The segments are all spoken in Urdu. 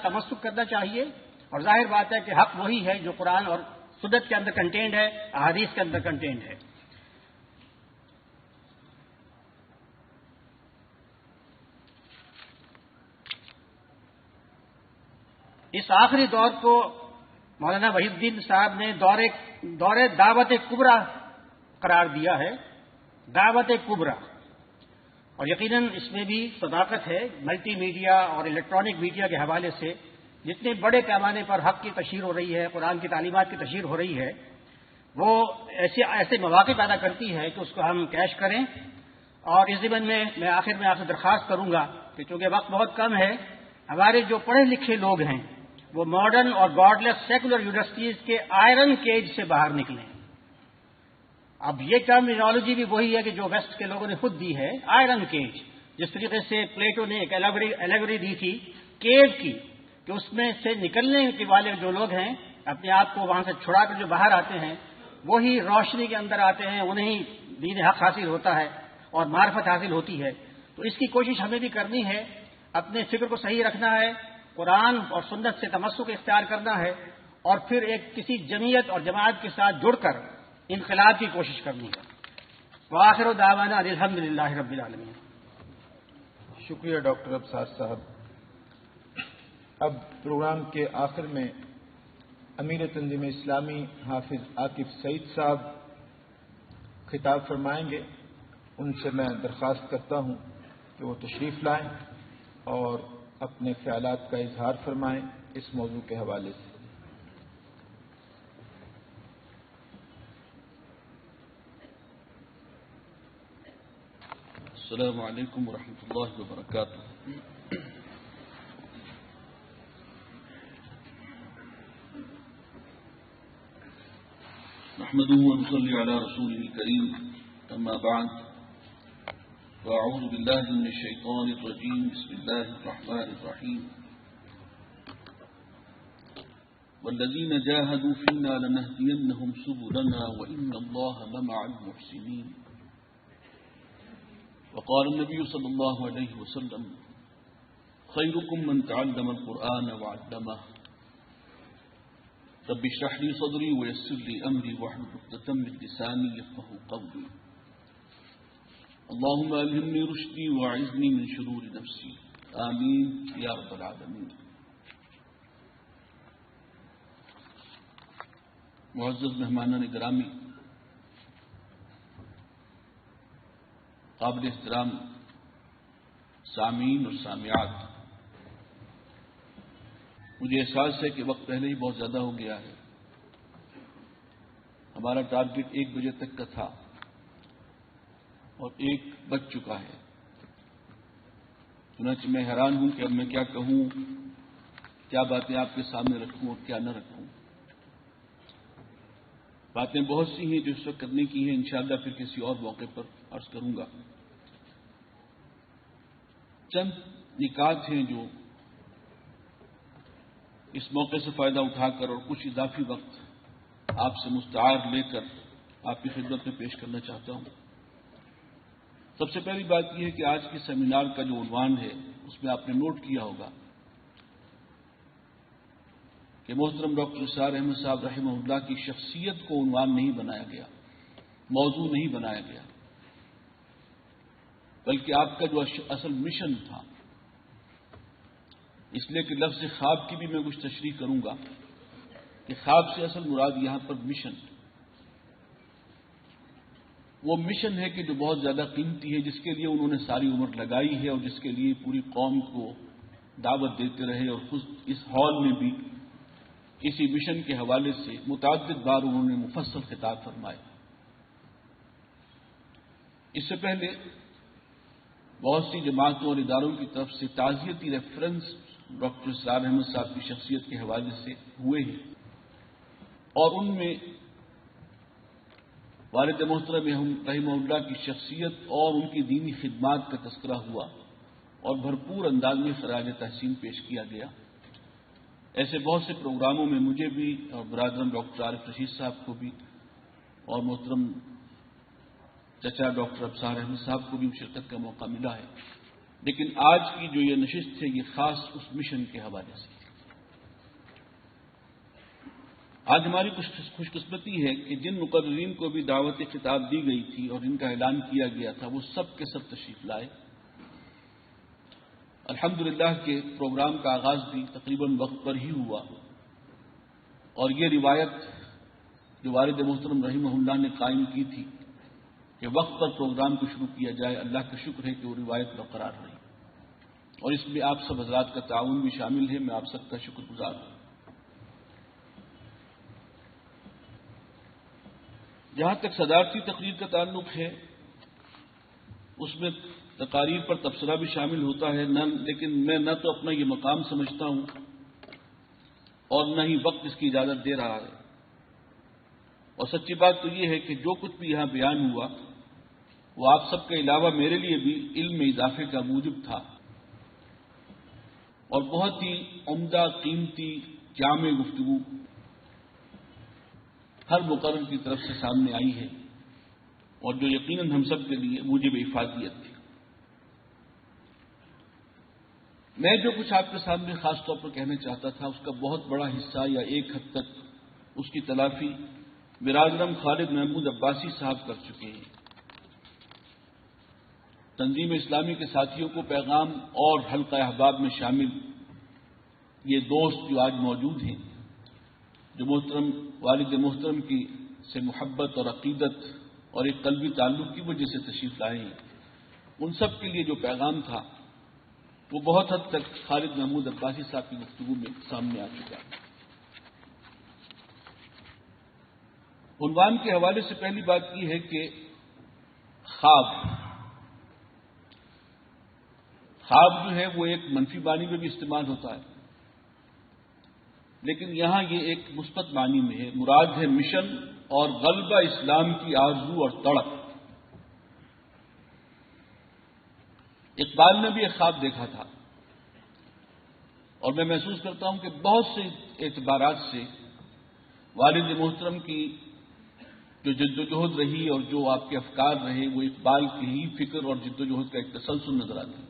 تمسک کرنا چاہیے، اور ظاہر بات ہے کہ حق وہی ہے جو قرآن اور سنت کے اندر کنٹینڈ ہے، احادیث کے اندر کنٹینڈ ہے۔ اس آخری دور کو مولانا وحید الدین صاحب نے دور دعوت کبریٰ قرار دیا ہے، دعوت کبریٰ، اور یقیناً اس میں بھی صداقت ہے۔ ملٹی میڈیا اور الیکٹرانک میڈیا کے حوالے سے جتنے بڑے پیمانے پر حق کی تشہیر ہو رہی ہے، قرآن کی تعلیمات کی تشہیر ہو رہی ہے، وہ ایسے مواقع پیدا کرتی ہے کہ اس کو ہم کیش کریں۔ اور اس ضمن میں آخر میں آپ سے درخواست کروں گا کہ چونکہ وقت بہت کم ہے، ہمارے جو پڑھے لکھے لوگ ہیں وہ ماڈرن اور گاڈ لیس سیکولر یونیورسٹیز کے آئرن کیج سے باہر نکلیں۔ اب یہ ٹرمینالوجی بھی وہی ہے کہ جو ویسٹ کے لوگوں نے خود دی ہے، آئرن کیج، جس طریقے سے پلیٹو نے ایک ایلیگوری دی تھی کیو کی، کہ اس میں سے نکلنے کے والے جو لوگ ہیں اپنے آپ کو وہاں سے چھڑا کر جو باہر آتے ہیں وہی روشنی کے اندر آتے ہیں، انہیں دین حق حاصل ہوتا ہے اور معرفت حاصل ہوتی ہے۔ تو اس کی کوشش ہمیں بھی کرنی ہے، اپنے فکر کو صحیح رکھنا ہے، قرآن اور سنت سے تمسک اختیار کرنا ہے، اور پھر ایک کسی جمعیت اور جماعت کے ساتھ جڑ کر انقلاب کی کوشش کرنی ہے۔ وآخر دعوانا الحمدللہ رب العالمین۔ شکریہ ڈاکٹر ابصار صاحب۔ اب پروگرام کے آخر میں امیر تنظیم اسلامی حافظ عاکف سعید صاحب خطاب فرمائیں گے۔ ان سے میں درخواست کرتا ہوں کہ وہ تشریف لائیں اور اپنے خیالات کا اظہار فرمائیں اس موضوع کے حوالے سے۔ السلام علیکم ورحمۃ اللہ وبرکاتہ۔ نحمده ونصلي على رسوله الكريم، أما بعد، فأعوذ بالله من الشيطان الرجيم، بسم الله الرحمن الرحيم، والذين جاهدوا فينا لنهدينهم سبلنا وإن الله لمع المحسنين، وقال النبي صلى الله عليه وسلم: خيركم من تعلم القرآن وعلمه، رب اشرح لي صدري ويسر لي أمري واحلل عقدة من لساني يفقهوا قولي، اللهم ألهمني رشدي وأعذني من شرور نفسي، آمين يا رب العالمين۔ معزز مہمانان گرامی، قابل احترام سامعین اور سامعات، مجھے احساس ہے کہ وقت پہلے ہی بہت زیادہ ہو گیا ہے۔ ہمارا ٹارگٹ 1 بجے تک کا تھا اور 1 بج چکا ہے، چنانچہ میں حیران ہوں کہ اب میں کیا کہوں، کیا باتیں آپ کے سامنے رکھوں اور کیا نہ رکھوں۔ باتیں بہت سی ہیں جو اس وقت کرنے کی ہیں، انشاءاللہ پھر کسی اور موقع پر عرض کروں گا۔ چند نکات ہیں جو اس موقع سے فائدہ اٹھا کر اور کچھ اضافی وقت آپ سے مستعار لے کر آپ کی خدمت میں پیش کرنا چاہتا ہوں۔ سب سے پہلی بات یہ ہے کہ آج کے سیمینار کا جو عنوان ہے اس میں آپ نے نوٹ کیا ہوگا کہ محترم ڈاکٹر اسرار احمد صاحب رحمہ اللہ کی شخصیت کو عنوان نہیں بنایا گیا، موضوع نہیں بنایا گیا، بلکہ آپ کا جو اصل مشن تھا، اس لیے کہ لفظ خواب کی بھی میں کچھ تشریح کروں گا کہ خواب سے اصل مراد یہاں پر مشن، وہ مشن ہے کہ جو بہت زیادہ قیمتی ہے، جس کے لیے انہوں نے ساری عمر لگائی ہے اور جس کے لیے پوری قوم کو دعوت دیتے رہے، اور خود اس ہال میں بھی اسی مشن کے حوالے سے متعدد بار انہوں نے مفصل خطاب فرمائے۔ اس سے پہلے بہت سی جماعتوں اور اداروں کی طرف سے تعزیتی ریفرنس ڈاکٹر اسرار احمد صاحب کی شخصیت کے حوالے سے ہوئے ہیں، اور ان میں والد محترم رحمہ اللہ کی شخصیت اور ان کی دینی خدمات کا تذکرہ ہوا اور بھرپور انداز میں خراج تحسین پیش کیا گیا۔ ایسے بہت سے پروگراموں میں مجھے بھی اور برادرم ڈاکٹر عارف رشید صاحب کو بھی اور محترم چچا ڈاکٹر ابصار احمد صاحب کو بھی شرکت کا موقع ملا ہے، لیکن آج کی جو یہ نشست ہے یہ خاص اس مشن کے حوالے سے۔ آج ہماری خوش قسمتی ہے کہ جن مقررین کو بھی دعوت خطاب دی گئی تھی اور جن کا اعلان کیا گیا تھا وہ سب کے سب تشریف لائے. الحمدللہ کہ پروگرام کا آغاز بھی تقریباً وقت پر ہی ہوا، اور یہ روایت جو والد محترم رحمہ اللہ نے قائم کی تھی کہ وقت پر پروگرام کو شروع کیا جائے، اللہ کا شکر ہے کہ وہ روایت برقرار رہی، اور اس میں آپ سب حضرات کا تعاون بھی شامل ہے. میں آپ سب کا شکر گزار ہوں. جہاں تک صدارتی تقریر کا تعلق ہے، اس میں تقاریر پر تبصرہ بھی شامل ہوتا ہے، لیکن میں نہ تو اپنا یہ مقام سمجھتا ہوں اور نہ ہی وقت اس کی اجازت دے رہا ہے. اور سچی بات تو یہ ہے کہ جو کچھ بھی یہاں بیان ہوا وہ آپ سب کے علاوہ میرے لیے بھی علم میں اضافے کا موجب تھا، اور بہت ہی عمدہ، قیمتی، جامع گفتگو ہر مقرر کی طرف سے سامنے آئی ہے، اور جو یقیناً ہم سب کے لیے موجب افادیت تھی. میں جو کچھ آپ کے سامنے خاص طور پر کہنا چاہتا تھا اس کا بہت بڑا حصہ یا ایک حد تک اس کی تلافی برادرم خالد محمود عباسی صاحب کر چکے ہیں. تنظیم اسلامی کے ساتھیوں کو پیغام اور حلقہ احباب میں شامل یہ دوست جو آج موجود ہیں، جو محترم والد محترم کی سے محبت اور عقیدت اور ایک قلبی تعلق کی وجہ سے تشریف لائے ہیں، ان سب کے لیے جو پیغام تھا وہ بہت حد تک خالد محمود عباسی صاحب کی گفتگو میں سامنے آ چکا ہے. عنوان کے حوالے سے پہلی بات یہ ہے کہ خواب جو ہے وہ ایک منفی معنی میں بھی استعمال ہوتا ہے، لیکن یہاں یہ ایک مثبت معنی میں ہے. مراد ہے مشن اور غلبہ اسلام کی آرزو اور تڑپ. اقبال نے بھی ایک خواب دیکھا تھا، اور میں محسوس کرتا ہوں کہ بہت سے اعتبارات سے والد محترم کی جو جدوجہد رہی اور جو آپ کے افکار رہے وہ اقبال کی ہی فکر اور جدوجہد کا ایک تسلسل نظر آتا ہے.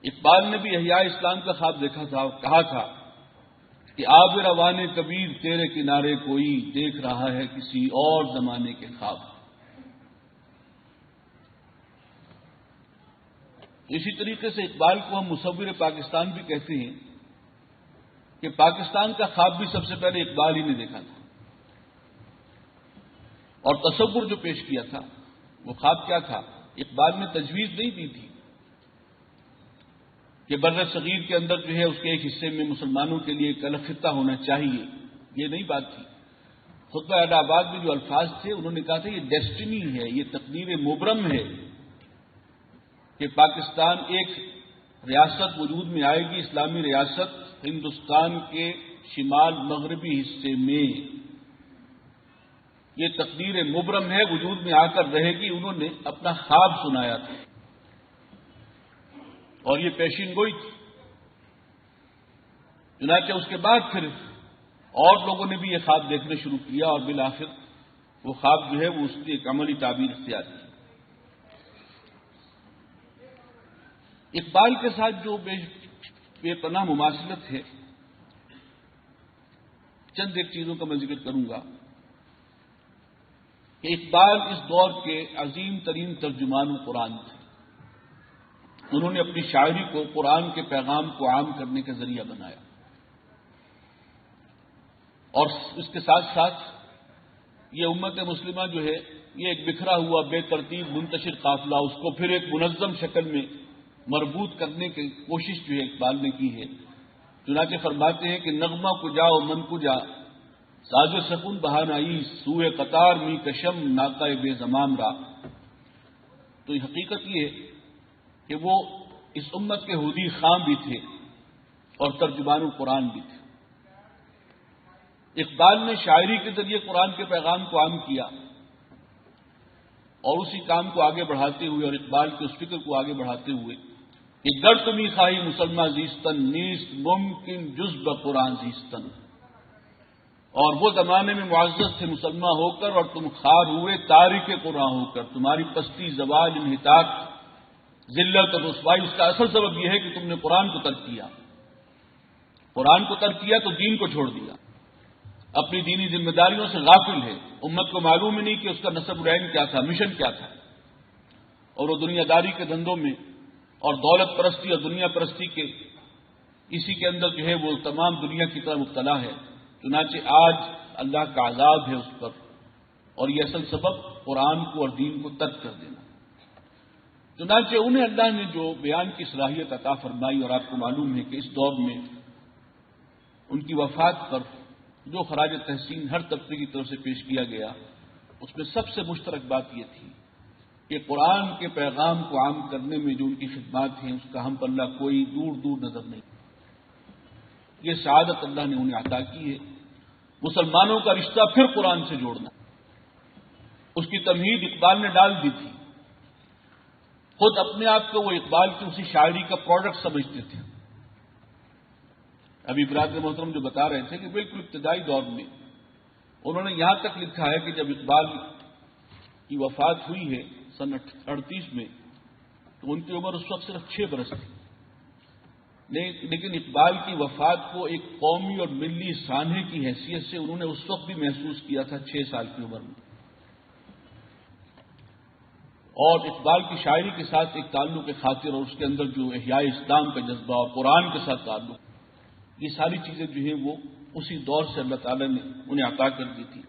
اقبال نے بھی احیاء اسلام کا خواب دیکھا تھا اور کہا تھا کہ آب روان کبیر تیرے کنارے کوئی دیکھ رہا ہے کسی اور زمانے کے خواب. اسی طریقے سے اقبال کو ہم مصور پاکستان بھی کہتے ہیں کہ پاکستان کا خواب بھی سب سے پہلے اقبال ہی نے دیکھا تھا، اور تصور جو پیش کیا تھا وہ خواب کیا تھا؟ اقبال نے تجویز نہیں دی تھی کہ بر صغیر کے اندر جو ہے اس کے ایک حصے میں مسلمانوں کے لیے ایک الگ خطہ ہونا چاہیے، یہ نہیں بات تھی. خطبہ احمد آباد میں جو الفاظ تھے انہوں نے کہا تھا یہ ڈیسٹنی ہے، یہ تقدیر مبرم ہے کہ پاکستان ایک ریاست وجود میں آئے گی، اسلامی ریاست ہندوستان کے شمال مغربی حصے میں. یہ تقدیر مبرم ہے، وجود میں آ کر رہے گی. انہوں نے اپنا خواب سنایا تھا اور یہ پیشین گوئی تھی. چنانچہ اس کے بعد پھر اور لوگوں نے بھی یہ خواب دیکھنے شروع کیا، اور بالآخر وہ خواب جو ہے وہ اس کی ایک عملی تعبیر اختیار کی. اقبال کے ساتھ جو بے پناہ مماثلت ہے، چند ایک چیزوں کا میں ذکر کروں گا کہ اقبال اس دور کے عظیم ترین ترجمان قرآن تھے. انہوں نے اپنی شاعری کو قرآن کے پیغام کو عام کرنے کا ذریعہ بنایا، اور اس کے ساتھ ساتھ یہ امت مسلمہ جو ہے یہ ایک بکھرا ہوا بے ترتیب منتشر قافلہ، اس کو پھر ایک منظم شکل میں مربوط کرنے کی کوشش جو ہے اقبال نے کی ہے. چنانچہ فرماتے ہیں کہ نغمہ کجا و من کجا ساز سکون بہانائی سوئے قطار می کشم ناقہ بے زمام را. تو حقیقت یہ ہے کہ وہ اس امت کے ہودی خام بھی تھے اور ترجمان القرآن بھی تھے. اقبال نے شاعری کے ذریعے قرآن کے پیغام کو عام کیا، اور اسی کام کو آگے بڑھاتے ہوئے اور اقبال کے اس فکر کو آگے بڑھاتے ہوئے کہ گر تمی خواہی مسلمہ زیستن نیست ممکن جز بقرآن زیستن. اور وہ زمانے میں معزز تھے مسلمہ ہو کر، اور تم خار ہوئے تارک قرآن ہو کر. تمہاری پستی، زوال، انحطاط، ذلت اور رسوائی، اس کا اصل سبب یہ ہے کہ تم نے قرآن کو ترک کیا. قرآن کو ترک کیا تو دین کو چھوڑ دیا، اپنی دینی ذمہ داریوں سے غافل ہے، امت کو معلوم ہی نہیں کہ اس کا نصب العین کیا تھا، مشن کیا تھا، اور وہ دنیا داری کے دھندوں میں اور دولت پرستی اور دنیا پرستی کے اسی کے اندر جو ہے وہ تمام دنیا کی طرح مبتلا ہے۔ چنانچہ آج اللہ کا عذاب ہے اس پر، اور یہ اصل سبب قرآن کو اور دین کو ترک کر دینا۔ چنانچہ انہیں اللہ نے جو بیان کی صلاحیت عطا فرمائی، اور آپ کو معلوم ہے کہ اس دور میں ان کی وفات پر جو خراج تحسین ہر طبقے کی طرف سے پیش کیا گیا، اس میں سب سے مشترک بات یہ تھی کہ قرآن کے پیغام کو عام کرنے میں جو ان کی خدمات ہیں، اس کا ہم پلہ کوئی دور دور نظر نہیں۔ یہ سعادت اللہ نے انہیں عطا کی ہے۔ مسلمانوں کا رشتہ پھر قرآن سے جوڑنا، اس کی تمہید اقبال نے ڈال دی تھی۔ خود اپنے آپ کو وہ اقبال کی اسی شاعری کا پروڈکٹ سمجھتے تھے۔ ابھی برادر محترم جو بتا رہے تھے کہ بالکل ابتدائی دور میں انہوں نے یہاں تک لکھا ہے کہ جب اقبال کی وفات ہوئی ہے سن 38 میں، تو ان کی عمر اس وقت صرف 6 برس تھی، لیکن اقبال کی وفات کو ایک قومی اور ملی سانحے کی حیثیت سے انہوں نے اس وقت بھی محسوس کیا تھا 6 سال کی عمر میں۔ اور اقبال کی شاعری کے ساتھ ایک تعلق خاطر اور اس کے اندر جو احیاء اسلام کا جذبہ اور قرآن کے ساتھ تعلق، یہ ساری چیزیں جو ہیں وہ اسی دور سے اللہ تعالی نے انہیں عطا کر دی تھی۔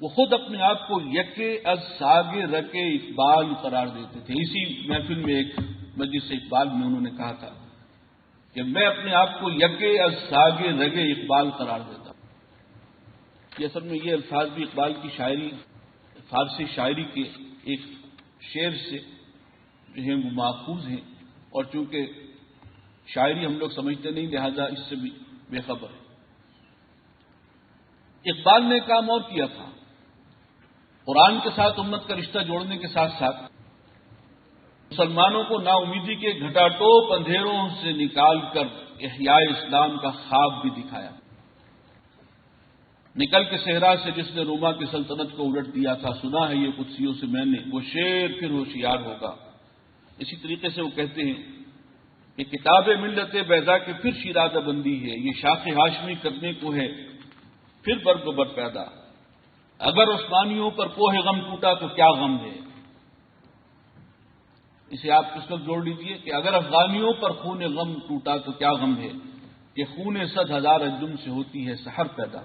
وہ خود اپنے آپ کو یکے از ساگے رکے اقبال قرار دیتے تھے۔ اسی محفل میں ایک مجلس اقبال میں انہوں نے کہا تھا کہ میں اپنے آپ کو یکے از ساگے رگے اقبال قرار دیتا ہوں۔ یہ اصل میں یہ الفاظ بھی اقبال کی شاعری، فارسی شاعری کے ایک شعر سے جو ہیں وہ ماخوذ ہیں، اور چونکہ شاعری ہم لوگ سمجھتے نہیں، لہذا اس سے بھی بے خبر ہے۔ اقبال نے کام اور کیا تھا، قرآن کے ساتھ امت کا رشتہ جوڑنے کے ساتھ ساتھ مسلمانوں کو نا امیدی کے گھٹاٹوپ اندھیروں سے نکال کر احیاء اسلام کا خواب بھی دکھایا۔ نکل کے صحرا سے جس نے روما کی سلطنت کو الٹ دیا تھا، سنا ہے یہ قدسیوں سے میں نے، وہ شیر پھر ہوشیار ہوگا۔ اسی طریقے سے وہ کہتے ہیں کہ کتاب ملت بیضا کے پھر شیرازہ بندی ہے، یہ شاخ ہاشمی کرنے کو ہے پھر برگ و بر پیدا۔ اگر عثمانیوں پر کوہ غم ٹوٹا تو کیا غم ہے۔ اسے آپ اس وقت جوڑ لیجئے کہ اگر افغانیوں پر خون غم ٹوٹا تو کیا غم ہے، کہ خون 100,000 انجم سے ہوتی ہے سحر پیدا۔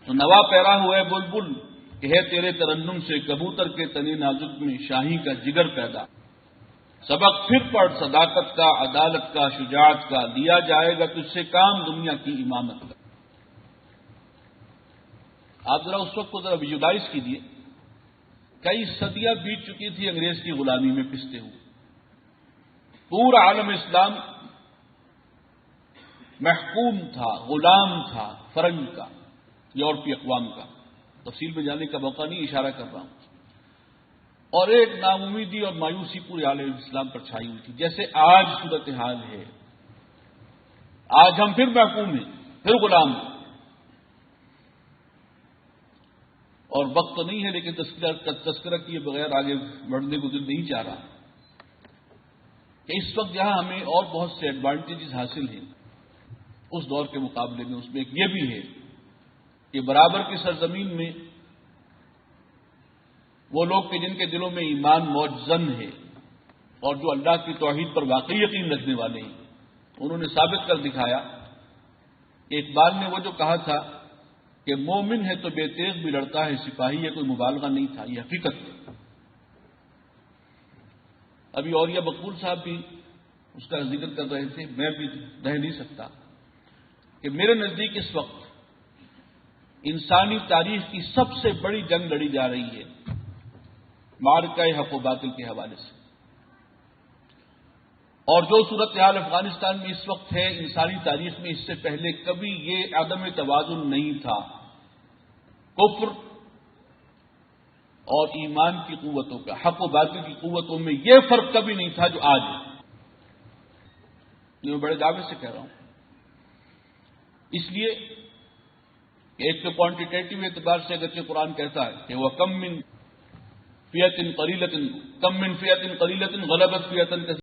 تو نوا پیرا ہوا ہے بلبل کہ ہے تیرے ترنم سے، کبوتر کے تنے نازک میں شاہی کا جگر پیدا۔ سبق پھر پڑھ صداقت کا، عدالت کا، شجاعت کا، لیا جائے گا تجھ سے کام دنیا کی امامت کا۔ آپ ذرا اس وقت کو ذرا ویژولائز کیجیے، کئی صدیاں بیت چکی تھی انگریز کی غلامی میں پستے ہوئے، پورا عالم اسلام محکوم تھا، غلام تھا فرنگ کا، یورپی اقوام کا۔ تفصیل میں جانے کا موقع نہیں، اشارہ کر رہا ہوں۔ اور ایک ناامیدی اور مایوسی پورے عالم اسلام پر چھائی ہوئی تھی، جیسے آج صورتحال ہے۔ آج ہم پھر محکوم ہیں، پھر غلام ہیں، اور وقت تو نہیں ہے، لیکن تذکرہ کیے بغیر آگے بڑھنے کو دل نہیں چاہ رہا کہ اس وقت جہاں ہمیں اور بہت سے ایڈوانٹیجز حاصل ہیں اس دور کے مقابلے میں، اس میں ایک یہ بھی ہے کہ برابر کی سرزمین میں وہ لوگ کہ جن کے دلوں میں ایمان موجزن ہے اور جو اللہ کی توحید پر واقعی یقین رکھنے والے ہیں، انہوں نے ثابت کر دکھایا کہ اقبال نے وہ جو کہا تھا کہ مومن ہے تو بے تیغ بھی لڑتا ہے سپاہی، یہ کوئی مبالغہ نہیں تھا، یہ حقیقت ہے۔ ابھی اولیہ مقبول صاحب بھی اس کا ذکر کر رہے تھے، میں بھی رہ نہیں سکتا کہ میرے نزدیک اس وقت انسانی تاریخ کی سب سے بڑی جنگ لڑی جا رہی ہے معرکہ حق و باطل کے حوالے سے، اور جو صورتحال افغانستان میں اس وقت ہے، انسانی تاریخ میں اس سے پہلے کبھی یہ عدم توازن نہیں تھا۔ کفر اور ایمان کی قوتوں کا، حق و باطل کی قوتوں میں یہ فرق کبھی نہیں تھا جو آج ہے۔ یہ میں بڑے دعوے سے کہہ رہا ہوں، اس لیے کہ ایک تو کوانٹیٹیو اعتبار سے اگرچہ قرآن کہتا ہے کہ وہ کم من فیۃ قلیلۃ غلبت فیۃ